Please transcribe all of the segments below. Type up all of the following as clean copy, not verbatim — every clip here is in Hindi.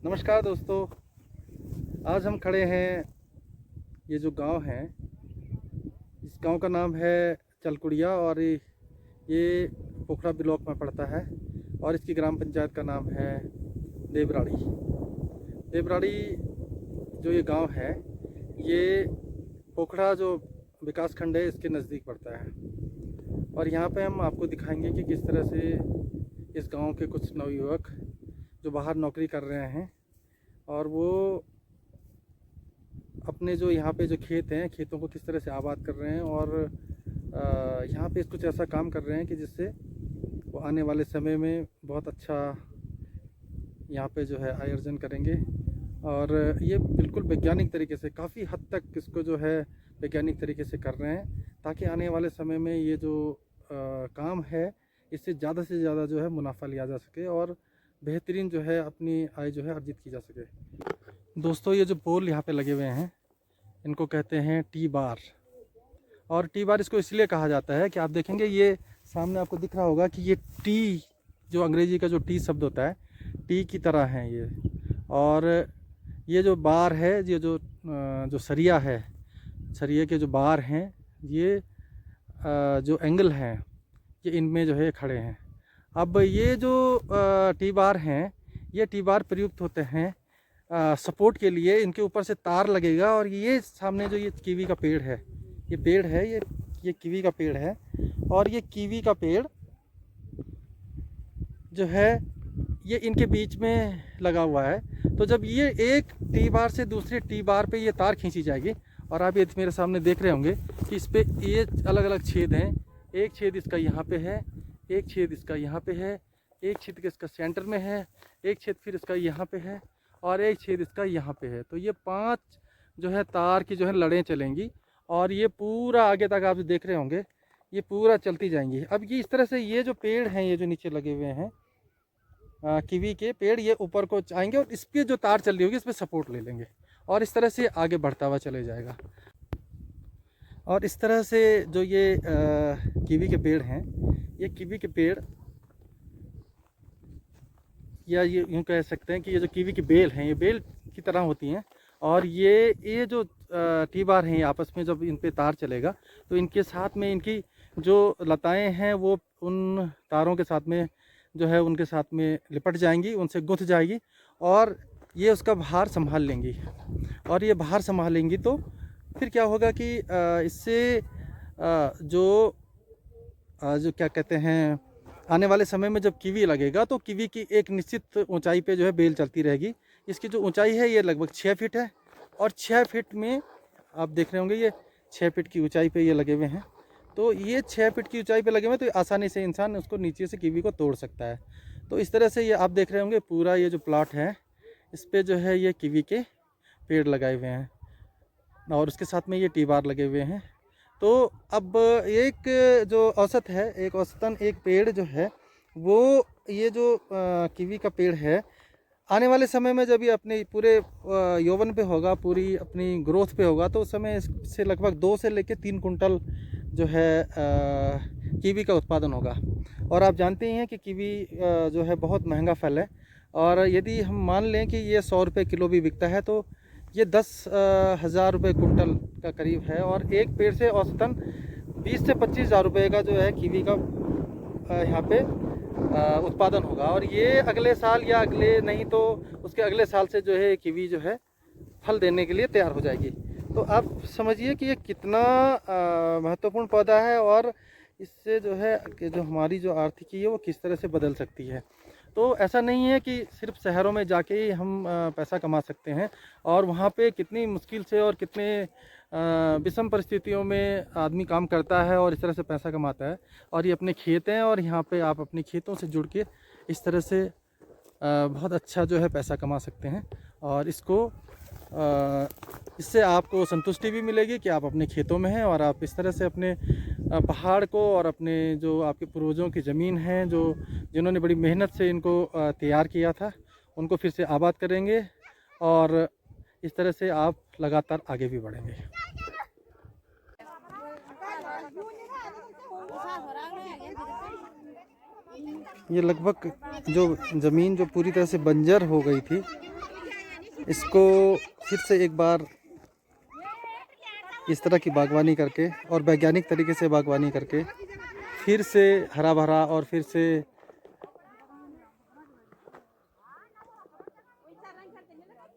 नमस्कार दोस्तों। आज हम खड़े हैं, ये जो गांव है इस गांव का नाम है चलकुड़िया और ये पोखरा ब्लॉक में पड़ता है और इसकी ग्राम पंचायत का नाम है देवराड़ी। देवराड़ी जो ये गांव है ये पोखरा जो विकास खंड है इसके नज़दीक पड़ता है और यहाँ पे हम आपको दिखाएंगे कि किस तरह से इस गांव के कुछ नवयुवक जो बाहर नौकरी कर रहे हैं और वो अपने जो यहाँ पे जो खेत हैं खेतों को किस तरह से आबाद कर रहे हैं और यहाँ पे कुछ ऐसा काम कर रहे हैं कि जिससे वो आने वाले समय में बहुत अच्छा यहाँ पे जो है आय अर्जन करेंगे। और ये बिल्कुल वैज्ञानिक तरीके से काफ़ी हद तक इसको जो है वैज्ञानिक तरीके से कर रहे हैं ताकि आने वाले समय में ये जो काम है इससे ज़्यादा से ज़्यादा जो है मुनाफा लिया जा सके और बेहतरीन जो है अपनी आय जो है अर्जित की जा सके। दोस्तों ये जो पोल यहाँ पे लगे हुए हैं इनको कहते हैं टी बार। और टी बार इसको इसलिए कहा जाता है कि आप देखेंगे ये सामने आपको दिख रहा होगा कि ये टी जो अंग्रेजी का जो टी शब्द होता है टी की तरह है ये। और ये जो बार है ये जो सरिया है, सरिया के जो बार हैं ये जो एंगल हैं ये इनमें जो है खड़े हैं। अब ये जो टी बार हैं ये टी बार प्रयुक्त होते हैं सपोर्ट के लिए। इनके ऊपर से तार लगेगा और ये सामने जो ये कीवी का पेड़ है, ये पेड़ है ये कीवी का पेड़ है और ये कीवी का पेड़ जो है ये इनके बीच में लगा हुआ है। तो जब ये एक टी बार से दूसरे टी बार पे ये तार खींची जाएगी और आप ये मेरे सामने देख रहे होंगे कि इस पे ये अलग अलग छेद हैं। एक छेद इसका यहाँ पे है, एक छेद इसका यहाँ पे है, एक छेद इसका सेंटर में है, एक छेद फिर इसका यहाँ पे है और एक छेद इसका यहाँ पे है। तो ये 5 जो है तार की जो है लड़ें चलेंगी और ये पूरा आगे तक आप देख रहे होंगे ये पूरा चलती जाएंगी। अब ये इस तरह से ये जो पेड़ हैं ये जो नीचे लगे हुए हैं कीवी के पेड़ ये ऊपर को आएंगे और इस पर जो तार चल रही होगी इस पर सपोर्ट ले लेंगे और इस तरह से आगे बढ़ता हुआ चले जाएगा। और इस तरह से जो ये कीवी के पेड़ हैं ये कीवी के पेड़ या ये यूँ कह सकते हैं कि ये जो कीवी की बेल हैं ये बेल की तरह होती हैं। और ये जो टी बार हैं आपस में जब इन पे तार चलेगा तो इनके साथ में इनकी जो लताएं हैं वो उन तारों के साथ में जो है उनके साथ में लिपट जाएंगी, उनसे गुंथ जाएगी और ये उसका भार संभाल लेंगी। और ये भार संभालेंगी तो फिर क्या होगा कि इससे जो क्या कहते हैं आने वाले समय में जब कीवी लगेगा तो कीवी की एक निश्चित ऊंचाई पे जो है बेल चलती रहेगी। इसकी जो ऊंचाई है ये लगभग 6 फीट है और 6 फीट में आप देख रहे होंगे ये 6 फीट की ऊंचाई पे ये लगे हुए हैं। तो ये 6 फीट की ऊंचाई पे लगे हुए हैं तो आसानी से इंसान उसको नीचे से कीवी को तोड़ सकता है। तो इस तरह से ये आप देख रहे होंगे पूरा ये जो प्लॉट है इस पर जो है ये कीवी के पेड़ लगाए हुए हैं और उसके साथ में ये टी बार लगे हुए हैं। तो अब एक जो औसत है, एक औसतन एक पेड़ जो है वो ये जो कीवी का पेड़ है आने वाले समय में जब ये अपने पूरे यौवन पे होगा, पूरी अपनी ग्रोथ पे होगा तो उस समय इससे लगभग 2 से लेकर 3 कुंटल जो है कीवी का उत्पादन होगा। और आप जानते ही हैं कि कीवी जो है बहुत महंगा फल है और यदि हम मान लें कि ये 100 रुपये किलो भी बिकता है तो ये 10,000 रुपये कुंटल का करीब है। और एक पेड़ से औसतन 20 से 25,000 रुपये का जो है कीवी का यहाँ पे उत्पादन होगा। और ये अगले साल या अगले नहीं तो उसके अगले साल से जो है कीवी जो है फल देने के लिए तैयार हो जाएगी। तो आप समझिए कि ये कितना महत्वपूर्ण पौधा है और इससे जो है कि जो हमारी जो आर्थिकी है वो किस तरह से बदल सकती है। तो ऐसा नहीं है कि सिर्फ शहरों में जाके ही हम पैसा कमा सकते हैं और वहाँ पे कितनी मुश्किल से और कितने विषम परिस्थितियों में आदमी काम करता है और इस तरह से पैसा कमाता है। और ये अपने खेत हैं और यहाँ पे आप अपने खेतों से जुड़ के इस तरह से बहुत अच्छा जो है पैसा कमा सकते हैं। और इससे आपको संतुष्टि भी मिलेगी कि आप अपने खेतों में हैं और आप इस तरह से अपने पहाड़ को और अपने जो आपके पूर्वजों की ज़मीन है जो जिन्होंने बड़ी मेहनत से इनको तैयार किया था उनको फिर से आबाद करेंगे और इस तरह से आप लगातार आगे भी बढ़ेंगे। ये लगभग जो ज़मीन जो पूरी तरह से बंजर हो गई थी इसको फिर से एक बार इस तरह की बागवानी करके और वैज्ञानिक तरीके से बागवानी करके फिर से हरा भरा और फिर से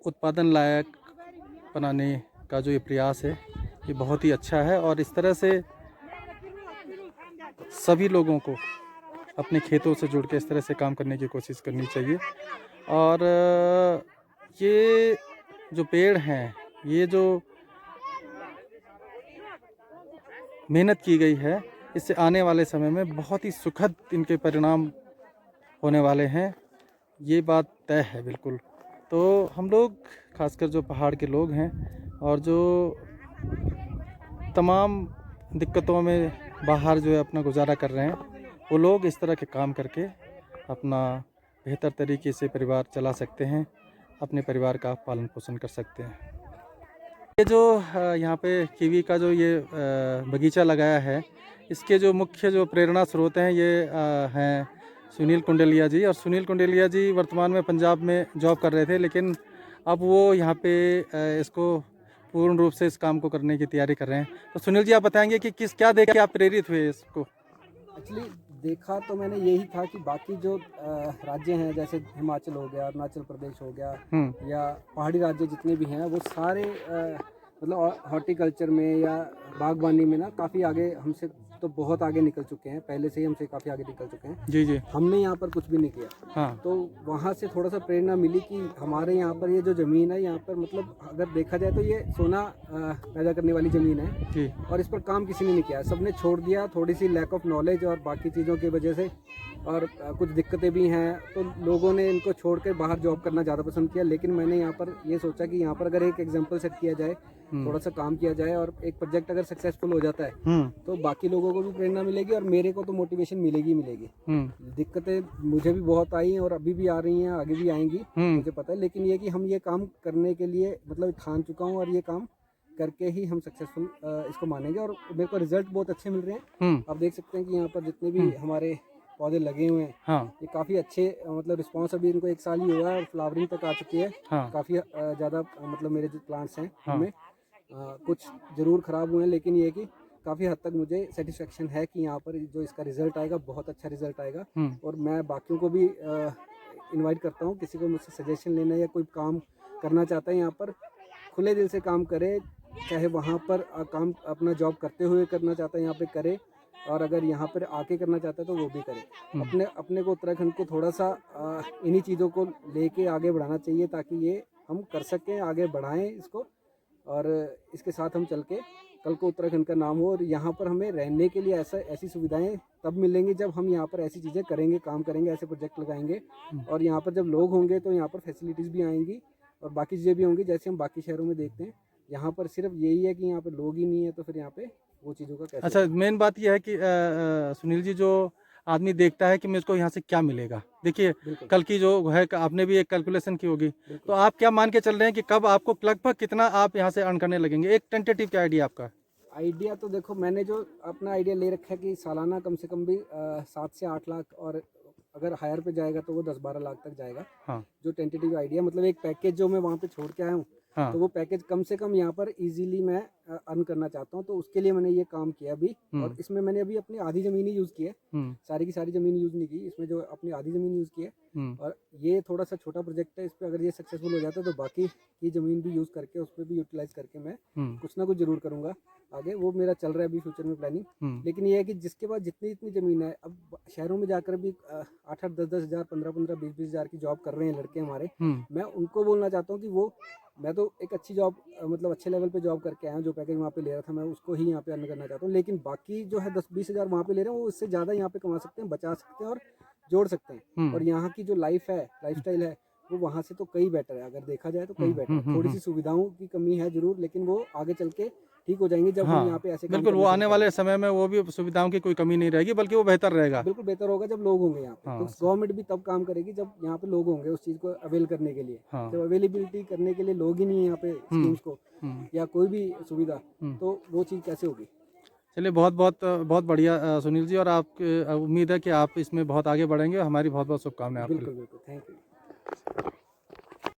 उत्पादन लायक बनाने का जो ये प्रयास है ये बहुत ही अच्छा है। और इस तरह से सभी लोगों को अपने खेतों से जुड़ के इस तरह से काम करने की कोशिश करनी चाहिए। और ये जो पेड़ हैं, ये जो मेहनत की गई है, इससे आने वाले समय में बहुत ही सुखद इनके परिणाम होने वाले हैं, ये बात तय है बिल्कुल। तो हम लोग खासकर जो पहाड़ के लोग हैं और जो तमाम दिक्कतों में बाहर जो है अपना गुजारा कर रहे हैं, वो लोग इस तरह के काम करके अपना बेहतर तरीके से परिवार चला सकते हैं, अपने परिवार का पालन पोषण कर सकते हैं। ये जो यहाँ पे कीवी का जो ये बगीचा लगाया है, इसके जो मुख्य जो प्रेरणा स्रोत हैं ये हैं सुनील कुंडेलिया जी। और सुनील कुंडेलिया जी वर्तमान में पंजाब में जॉब कर रहे थे, लेकिन अब वो यहाँ पे इसको पूर्ण रूप से इस काम को करने की तैयारी कर रहे हैं। तो सुनील जी, आप बताएंगे कि क्या देख के आप प्रेरित हुए इसको? एक्चुअली देखा तो मैंने यही था कि बाकी जो राज्य हैं, जैसे हिमाचल हो गया, अरुणाचल प्रदेश हो गया, या पहाड़ी राज्य जितने भी हैं, वो सारे मतलब हॉर्टिकल्चर में या बागवानी में ना काफ़ी आगे हमसे तो बहुत आगे निकल चुके हैं, पहले से ही हमसे काफ़ी आगे निकल चुके हैं। जी जी। हमने यहाँ पर कुछ भी नहीं किया। हाँ। तो वहाँ से थोड़ा सा प्रेरणा मिली कि हमारे यहाँ पर ये जो ज़मीन है, यहाँ पर मतलब अगर देखा जाए तो ये सोना पैदा करने वाली ज़मीन है जी। और इस पर काम किसी ने नहीं किया, सबने छोड़ दिया। थोड़ी सी लैक ऑफ नॉलेज और बाकी चीज़ों की वजह से, और कुछ दिक्कतें भी हैं, तो लोगों ने इनको छोड़ कर बाहर जॉब करना ज़्यादा पसंद किया। लेकिन मैंने यहाँ पर ये सोचा कि यहाँ पर अगर एक एग्जाम्पल सेट किया जाए, थोड़ा सा काम किया जाए, और एक प्रोजेक्ट अगर सक्सेसफुल हो जाता है तो बाकी लोगों को भी प्रेरणा मिलेगी और मेरे को तो मोटिवेशन मिलेगी मिलेगी। दिक्कतें मुझे भी बहुत आई और अभी भी आ रही हैं, आगे भी आएंगी, मुझे पता है। लेकिन ये कि हम ये काम करने के लिए मतलब ठान चुका हूँ, और ये काम करके ही हम सक्सेसफुल इसको मानेंगे। और मेरे को रिजल्ट बहुत अच्छे मिल रहे हैं। आप देख सकते हैं कि यहाँ पर जितने भी हमारे पौधे लगे हुए हैं, हाँ। ये काफ़ी अच्छे मतलब रिस्पांस, अभी इनको 1 साल ही हुआ है और फ्लावरिंग तक आ चुकी है। हाँ। काफ़ी ज़्यादा मतलब मेरे जो प्लांट्स हैं उनमें कुछ ज़रूर ख़राब हुए हैं, लेकिन ये कि काफ़ी हद तक मुझे सेटिस्फेक्शन है कि यहाँ पर जो इसका रिज़ल्ट आएगा, बहुत अच्छा रिज़ल्ट आएगा। और मैं बाकियों को भी इनवाइट करता हूँ, किसी को मुझसे सजेशन लेना या कोई काम करना चाहता है, यहाँ पर खुले दिल से काम करे। चाहे वहाँ पर काम अपना जॉब करते हुए करना चाहता है यहाँ पे करे, और अगर यहाँ पर आके करना चाहता है तो वो भी करे। अपने को उत्तराखंड को थोड़ा सा इन्हीं चीज़ों को लेके आगे बढ़ाना चाहिए, ताकि ये हम कर सकें, आगे बढ़ाएं इसको, और इसके साथ हम चल के कल को उत्तराखंड का नाम हो। और यहाँ पर हमें रहने के लिए ऐसी सुविधाएं तब मिलेंगी जब हम यहाँ पर ऐसी चीज़ें करेंगे, काम करेंगे, ऐसे प्रोजेक्ट लगाएंगे। और यहाँ पर जब लोग होंगे तो यहाँ पर फैसिलिटीज़ भी आएंगी और बाकी चीज़ें भी होंगी, जैसे हम बाकी शहरों में देखते हैं। यहाँ पर सिर्फ यही है कि यहाँ पर लोग ही नहीं है, तो फिर यहाँ पे वो चीज़ों का कैसे? अच्छा, मेन बात यह है कि सुनील जी, जो आदमी देखता है कि मुझको यहाँ से क्या मिलेगा, देखिए कल की जो है आपने भी एक कैलकुलेशन की होगी, तो आप क्या मान के चल रहे हैं कि कब आपको लगभग कितना आप यहाँ से अर्न करने लगेंगे? एक टेंटेटिव क्या आइडिया आपका? आइडिया तो देखो, मैंने जो अपना आइडिया ले रखा है कि सालाना कम से कम भी 7 से 8 लाख, और अगर हायर पे जाएगा तो वो 10-12 लाख तक जाएगा। हाँ। जो टेंटेटिव आइडिया मतलब एक पैकेज जो मैं वहाँ पे छोड़ के आया हूँ, हाँ। तो वो पैकेज कम से कम यहाँ पर इजीली मैं अर्न करना चाहता हूँ। तो उसके लिए मैंने ये काम किया अभी, और इसमें मैंने अभी अपनी आधी ज़मीन ही यूज़ की है, सारी की सारी ज़मीन यूज़ नहीं की, इसमें जो अपनी आधी ज़मीन यूज़ की है। और ये थोड़ा सा छोटा प्रोजेक्ट है, इस पर अगर ये सक्सेसफुल हो जाता है तो बाकी की ज़मीन भी यूज़ करके उस पर भी यूटिलाइज करके मैं कुछ ना कुछ ज़रूर करूँगा आगे। वो मेरा चल रहा है अभी फ्यूचर में प्लानिंग। लेकिन ये है कि जिसके पास जितनी ज़मीन है, अब शहरों में जाकर भी 8-8, 10-10 हज़ार, 15-15, 20-20 हज़ार की जॉब कर रहे हैं लड़के हमारे। मैं उनको बोलना चाहता हूँ कि मैं तो एक अच्छी जॉब मतलब अच्छे लेवल पे जॉब करके आया हूँ, जो पैकेज वहाँ पे ले रहा था मैं उसको ही यहाँ पे अर्न करना चाहता हूँ। लेकिन बाकी जो है 10-20 हज़ार वहाँ पे ले रहे हैं, वो इससे ज़्यादा यहाँ पे कमा सकते हैं, बचा सकते हैं और जोड़ सकते हैं। और यहाँ की जो लाइफस्टाइल है वो वहाँ से तो कई बेटर है, अगर देखा जाए तो कई बेटर है। थोड़ी सी सुविधाओं की कमी है जरूर, लेकिन वो आगे चल के ठीक हो जाएंगे जब हम यहाँ पे ऐसे बिल्कुल, वो आने वाले समय में वो भी सुविधाओं की कोई कमी नहीं रहेगी, बल्कि वो बेहतर रहेगा। बिल्कुल बेहतर होगा जब लोग होंगे यहाँ पे। तो गवर्नमेंट भी तब काम करेगी जब यहाँ पे लोग होंगे उस चीज़ को अवेल करने के लिए। जब अवेलेबिलिटी करने के लिए लोग ही नहीं है यहाँ पे स्कीम्स को या कोई भी सुविधा, तो वो चीज़ कैसे होगी? चलिए, बहुत बढ़िया सुनील जी, और आप उम्मीद है कि आप इसमें बहुत आगे बढ़ेंगे। हमारी बहुत शुभकामनाएं आपको। बिल्कुल बिल्कुल, थैंक यू।